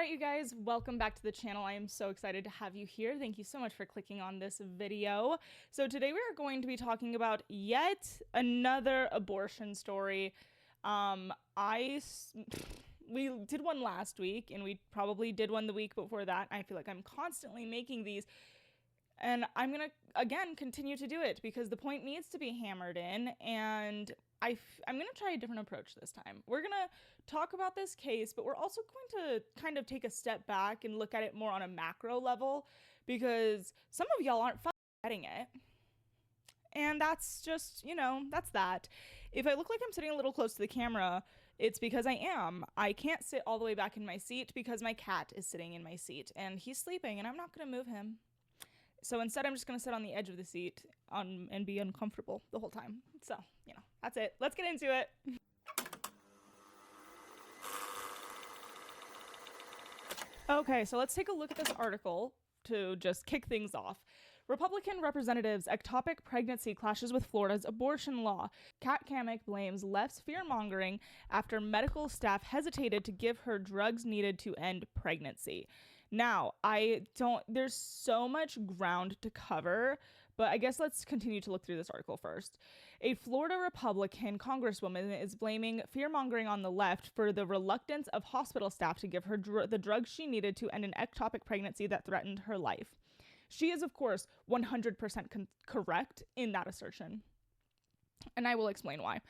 right, you guys, welcome back to the channel. I am so excited to have you here. Thank you so much for clicking on this video. So today we are going to be talking about yet another abortion story. We did one last week, and we probably did one the week before that. I feel like I'm constantly making these, and I'm gonna again continue to do it because the point needs to be hammered in, and I'm gonna try a different approach this time. We're gonna talk about this case, but we're also going to kind of take a step back and look at it more on a macro level, because some of y'all aren't getting it. And that's just, that's that. If I look like I'm sitting a little close to the camera, it's because I am. I can't sit all the way back in my seat because my cat is sitting in my seat and he's sleeping and I'm not going to move him. So instead, I'm just going to sit on the edge of the seat and be uncomfortable the whole time. So, that's it. Let's get into it. Okay, so let's take a look at this article to just kick things off. Republican representatives' ectopic pregnancy clashes with Florida's abortion law. Kat Cammick blames left's fear-mongering after medical staff hesitated to give her drugs needed to end pregnancy. Now, there's so much ground to cover, but I guess let's continue to look through this article first. A Florida Republican congresswoman is blaming fear-mongering on the left for the reluctance of hospital staff to give her the drugs she needed to end an ectopic pregnancy that threatened her life. She is, of course, 100% correct in that assertion, and I will explain why.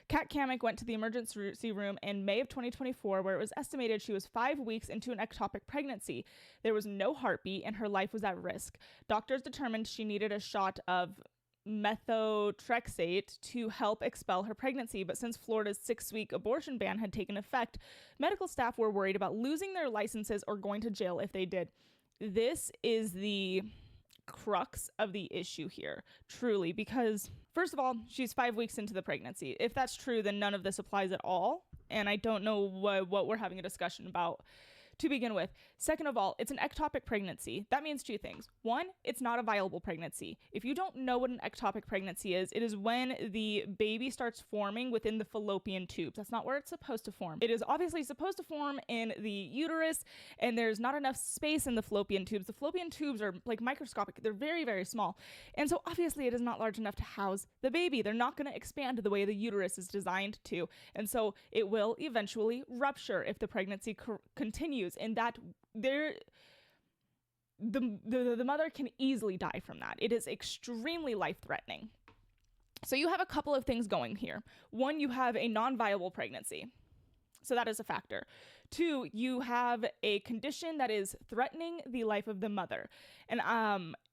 Kat Cammick went to the emergency room in May of 2024, where it was estimated she was 5 weeks into an ectopic pregnancy. There was no heartbeat, and her life was at risk. Doctors determined she needed a shot of methotrexate to help expel her pregnancy, but since Florida's 6-week abortion ban had taken effect, medical staff were worried about losing their licenses or going to jail if they did. This is the crux of the issue here, truly, because first of all, she's 5 weeks into the pregnancy. If that's true, then none of this applies at all, and I don't know what we're having a discussion about to begin with. Second of all, it's an ectopic pregnancy. That means two things. One, it's not a viable pregnancy. If you don't know what an ectopic pregnancy is, it is when the baby starts forming within the fallopian tubes. That's not where it's supposed to form. It is obviously supposed to form in the uterus, and there's not enough space in the fallopian tubes. The fallopian tubes are like microscopic. They're very, very small. And so obviously it is not large enough to house the baby. They're not going to expand the way the uterus is designed to. And so it will eventually rupture if the pregnancy continues. And that the mother can easily die from that. It is extremely life-threatening. So you have a couple of things going here. One, you have a non-viable pregnancy. So that is a factor. Two, you have a condition that is threatening the life of the mother. And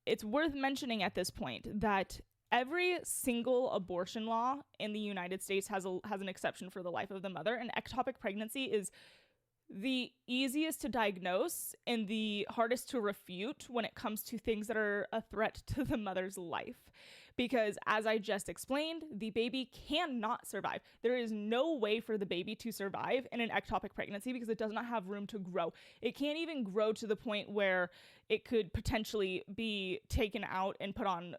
it's worth mentioning at this point that every single abortion law in the United States has an exception for the life of the mother, and ectopic pregnancy is the easiest to diagnose and the hardest to refute when it comes to things that are a threat to the mother's life. Because as I just explained, the baby cannot survive. There is no way for the baby to survive in an ectopic pregnancy because it does not have room to grow. It can't even grow to the point where it could potentially be taken out and put on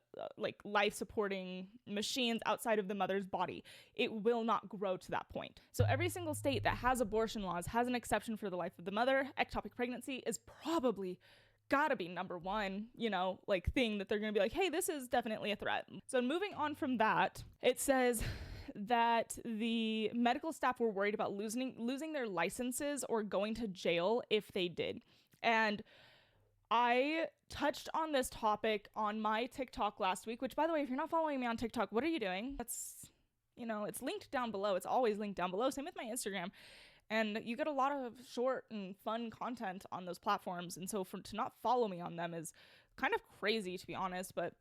life-supporting machines outside of the mother's body. It will not grow to that point. So every single state that has abortion laws has an exception for the life of the mother. Ectopic pregnancy is probably gotta be number one, thing that they're gonna be like, hey, this is definitely a threat. So moving on from that, it says that the medical staff were worried about losing their licenses or going to jail if they did. And I touched on this topic on my TikTok last week, which, by the way, if you're not following me on TikTok, what are you doing? That's, it's linked down below. It's always linked down below. Same with my Instagram. And you get a lot of short and fun content on those platforms. And so to not follow me on them is kind of crazy, to be honest. But,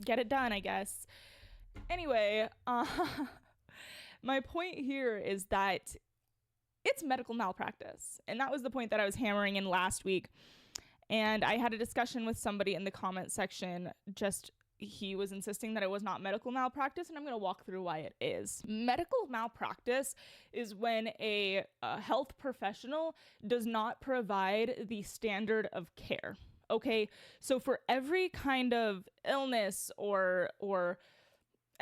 get it done, I guess. Anyway, my point here is that it's medical malpractice. And that was the point that I was hammering in last week. And I had a discussion with somebody in the comment section. He was insisting that it was not medical malpractice, and I'm going to walk through why it is. Medical malpractice is when a health professional does not provide the standard of care. Okay, so for every kind of illness or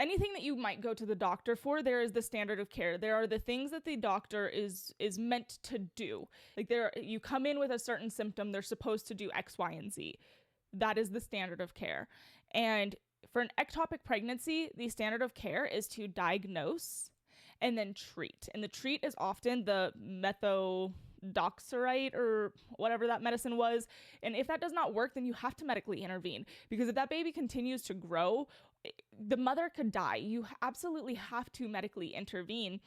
anything that you might go to the doctor for, there is the standard of care. There are the things that the doctor is meant to do. Like you come in with a certain symptom, they're supposed to do X, Y, and Z. That is the standard of care. And for an ectopic pregnancy, the standard of care is to diagnose and then treat. And the treat is often the methodoxorite or whatever that medicine was. And if that does not work, then you have to medically intervene, because if that baby continues to grow, the mother could die. You absolutely have to medically intervene.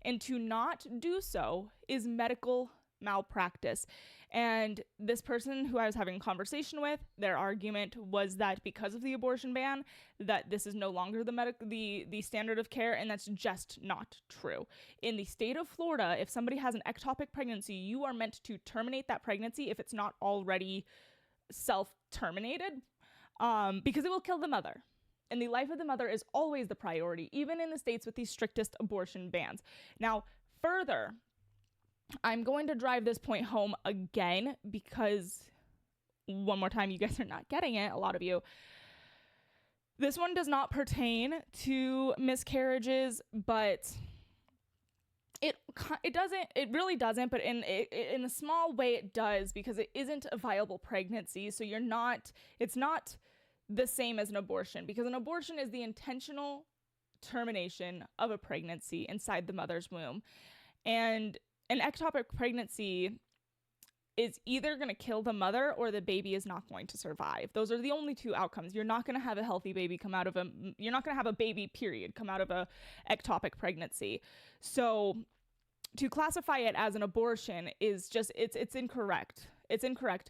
And to not do so is medical malpractice. And this person who I was having a conversation with, their argument was that because of the abortion ban, that this is no longer the standard of care, and that's just not true. In the state of Florida, if somebody has an ectopic pregnancy, you are meant to terminate that pregnancy if it's not already self-terminated, because it will kill the mother. And the life of the mother is always the priority, even in the states with the strictest abortion bans. Now, further, I'm going to drive this point home again, because one more time, you guys are not getting it, a lot of you. This one does not pertain to miscarriages, but it really doesn't, but in a small way it does, because it isn't a viable pregnancy. So it's not the same as an abortion, because an abortion is the intentional termination of a pregnancy inside the mother's womb. And an ectopic pregnancy is either going to kill the mother or the baby is not going to survive. Those are the only two outcomes. You're not going to have a healthy baby you're not going to have a baby, period, come out of a ectopic pregnancy. So to classify it as an abortion is just, it's incorrect. It's incorrect.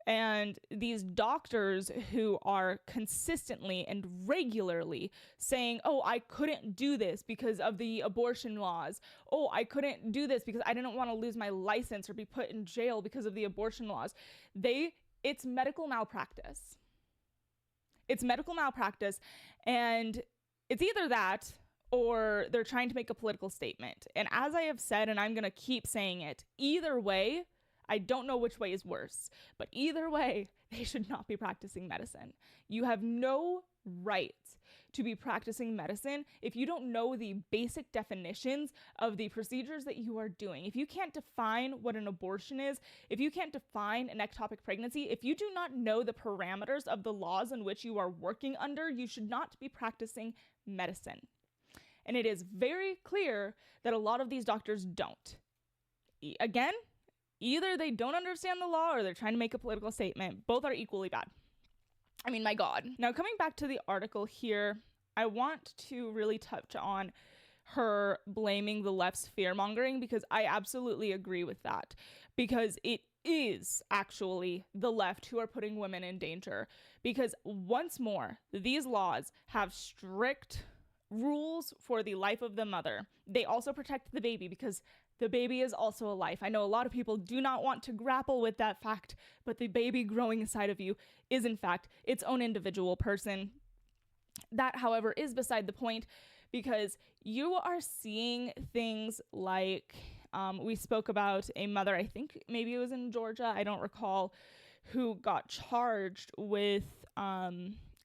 And these doctors who are consistently and regularly saying, oh, I couldn't do this because of the abortion laws. Oh, I couldn't do this because I didn't want to lose my license or be put in jail because of the abortion laws. It's medical malpractice. It's medical malpractice. And it's either that or they're trying to make a political statement. And as I have said, and I'm going to keep saying it, either way, I don't know which way is worse, but either way, they should not be practicing medicine. You have no right to be practicing medicine if you don't know the basic definitions of the procedures that you are doing. If you can't define what an abortion is, if you can't define an ectopic pregnancy, if you do not know the parameters of the laws in which you are working under, you should not be practicing medicine. And it is very clear that a lot of these doctors don't. Again, either they don't understand the law or they're trying to make a political statement. Both are equally bad. I mean, my God. Now, coming back to the article here, I want to really touch on her blaming the left's fear-mongering, because I absolutely agree with that. Because it is actually the left who are putting women in danger. Because once more, these laws have strict rules for the life of the mother. They also protect the baby, because the baby is also a life. I know a lot of people do not want to grapple with that fact, but the baby growing inside of you is, in fact, its own individual person. That, however, is beside the point, because you are seeing things like, we spoke about a mother, I think maybe it was in Georgia, I don't recall, who got charged with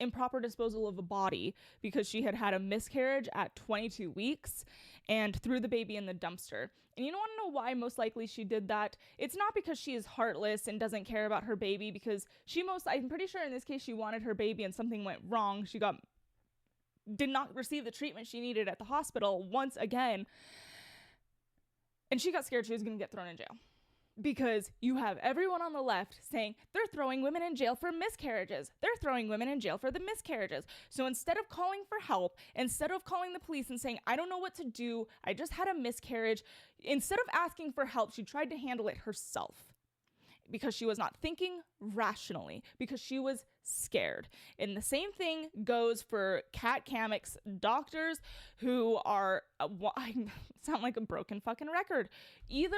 improper disposal of a body because she had had a miscarriage at 22 weeks and threw the baby in the dumpster. And you don't want to know why most likely she did that? It's not because she is heartless and doesn't care about her baby, because I'm pretty sure in this case she wanted her baby and something went wrong. She did not receive the treatment she needed at the hospital once again. And she got scared she was going to get thrown in jail. Because you have everyone on the left saying they're throwing women in jail for miscarriages. They're throwing women in jail for the miscarriages. So instead of calling for help, instead of calling the police and saying, I don't know what to do, I just had a miscarriage, instead of asking for help, she tried to handle it herself. Because she was not thinking rationally, because she was scared. And the same thing goes for Kat Cammick's doctors, who are, I sound like a broken fucking record, either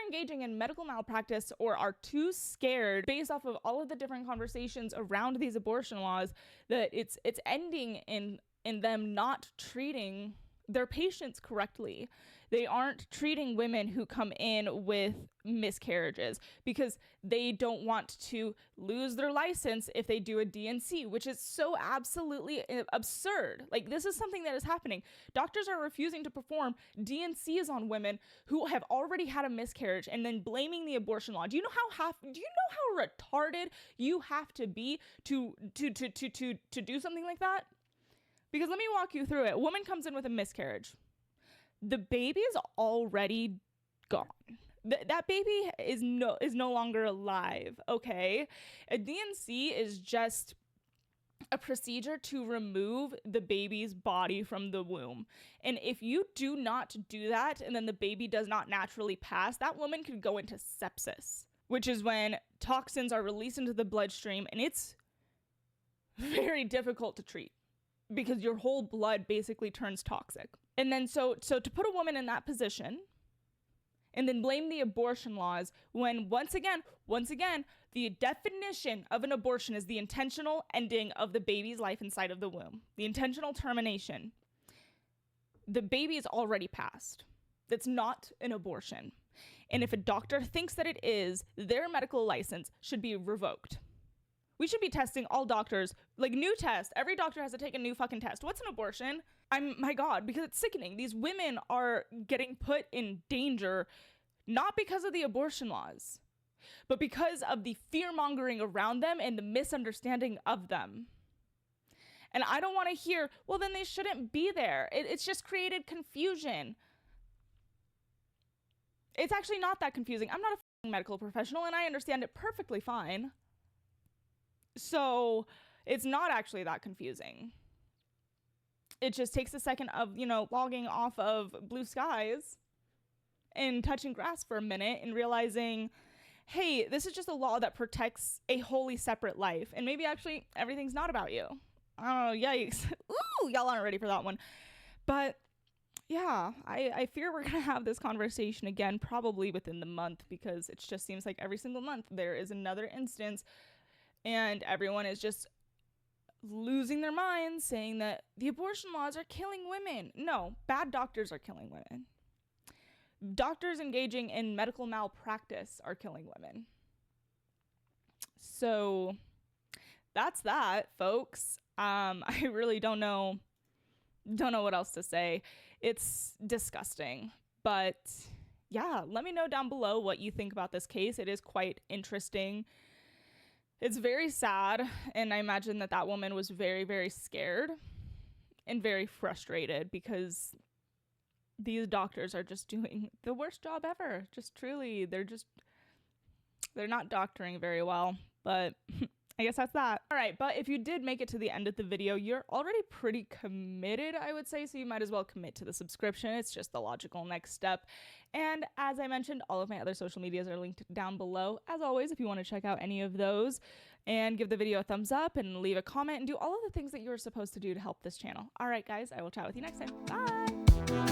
engaging in medical malpractice or are too scared, based off of all of the different conversations around these abortion laws, that it's ending in them not treating their patients correctly. They aren't treating women who come in with miscarriages because they don't want to lose their license if they do a D&C, which is so absolutely absurd. Like, this is something that is happening. Doctors are refusing to perform D&Cs on women who have already had a miscarriage and then blaming the abortion law. Do you know how retarded you have to be to do something like that? Because let me walk you through it. A woman comes in with a miscarriage. The baby is already gone. That baby is no longer alive, okay? A D&C is just a procedure to remove the baby's body from the womb. And if you do not do that and then the baby does not naturally pass, that woman could go into sepsis, which is when toxins are released into the bloodstream, and it's very difficult to treat because your whole blood basically turns toxic. And then so to put a woman in that position and then blame the abortion laws when once again, the definition of an abortion is the intentional ending of the baby's life inside of the womb, the intentional termination. The baby is already passed. That's not an abortion. And if a doctor thinks that it is, their medical license should be revoked. We should be testing all doctors, like new tests. Every doctor has to take a new fucking test. What's an abortion? My God, because it's sickening. These women are getting put in danger, not because of the abortion laws, but because of the fear mongering around them and the misunderstanding of them. And I don't want to hear, well, then they shouldn't be there. It's just created confusion. It's actually not that confusing. I'm not a medical professional and I understand it perfectly fine. So it's not actually that confusing. It just takes a second of, logging off of blue skies and touching grass for a minute and realizing, hey, this is just a law that protects a wholly separate life. And maybe actually everything's not about you. Oh, yikes. Ooh, y'all aren't ready for that one. But yeah, I fear we're going to have this conversation again, probably within the month, because it just seems like every single month there is another instance and everyone is just losing their minds saying that the abortion laws are killing women. No, bad doctors are killing women. Doctors engaging in medical malpractice are killing women. So that's that, folks. I really don't know what else to say. It's disgusting. But yeah, let me know down below what you think about this case. It is quite interesting. It's very sad, and I imagine that woman was very, very scared and very frustrated because these doctors are just doing the worst job ever. Just truly, they're not doctoring very well, but I guess that's that. All right, but if you did make it to the end of the video, you're already pretty committed, I would say, so you might as well commit to the subscription. It's just the logical next step. And as I mentioned, all of my other social medias are linked down below. As always, if you want to check out any of those, and give the video a thumbs up and leave a comment and do all of the things that you're supposed to do to help this channel. All right, guys, I will chat with you next time. Bye!